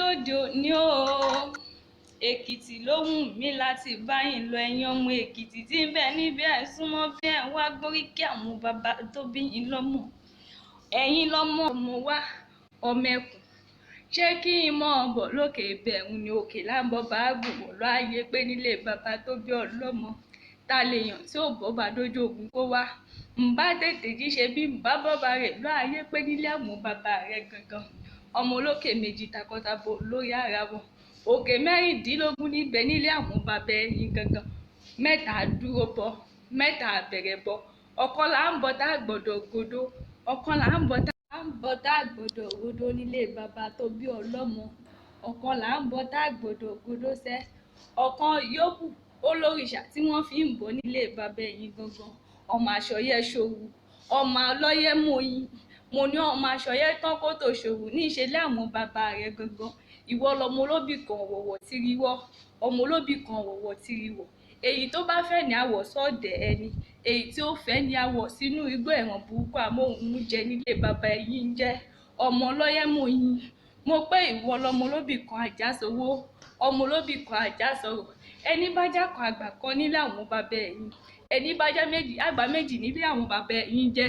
lóde òní o. Èkìtì ló wù mí láti bá yín lọ, ẹ̀yin ọmọ Èkìtì tí ń bẹ níbẹ̀ ẹ̀ súnmọ́ bí ẹ̀ wá gbóríkì àwọn bàbá tó bí yín lọ́mọ. Ẹ̀yin lọ́mọ ọmọ wa ọmọ ẹkùn, ṣé kí n mọ̀ bọ̀ lókè ìbẹ̀rùn ni òkè láǹbọ̀ bá gbùmọ̀ lọ ayé pé nílé bàbá tó bí ọlọ́mọ. Ta lèèyàn tí ò bọ́ bá dójú ogun kó wá, ǹbá tètè jíṣe bí ǹbá bọ́ba rẹ̀ lọ ayé pé nílé àwọn bàbá rẹ̀ gangan. Ọmọ olókè méjì takọtabo lórí ara wọn, òkè mẹ́rìndínlógún níbẹ̀ nílé àwọn bàbá ẹ̀yin gangan. Mẹ́ta dúró bọ, mẹ́ta bẹ̀rẹ̀ bọ, ọ̀kan là ń bọ tá gbọ́dọ̀ godó, ọ̀kan là ń bọ tá gbọ́dọ̀ godó nílé bàbá tó bí ọlọ́mọ. Ọ̀kan là ń bọ tá gbọ́dọ̀ godó sẹ́, ọ̀kan yòókù olórìṣà tí wọ́n fi ń bọ nílé bàbá ẹ̀yin gangan. Ọmọ àṣọyẹ ṣòwò, ọmọ ọlọ́yẹ mọ̀yìn, mo ní ọmọ àṣọyẹ tán kó tó ṣòwò ní ìṣẹ̀lẹ̀ àwọn bàbá rẹ̀ gangan. Ìwọ lọmọ olóbì kan wọ̀wọ̀ tìrìwọ́, ọmọ olóbì kan wọ̀wọ̀ tìrìwọ̀. Èyí tó bá fẹ́ ní àwọ̀ sọ́ọ̀dẹ̀ ẹni, èyí tí ó fẹ́ ní àwọ̀ sínú igbó ẹ̀wọ̀n burúkú amóhùn jẹ nílé bàbá ẹ̀yin ń jẹ́. Ọmọ ọlọ́yẹ mọ̀yìn, mo pé ìwọ lọmọ olóbì kan àjàsowó, ọmọ olóbì kan àjàsọ̀rọ̀. Ẹni bá já kan àgbà kan nílé àwọn bàbá ẹ̀yin, ẹni bá já àgbà méjì nílé àwọn bàbá ẹ̀yin jẹ́.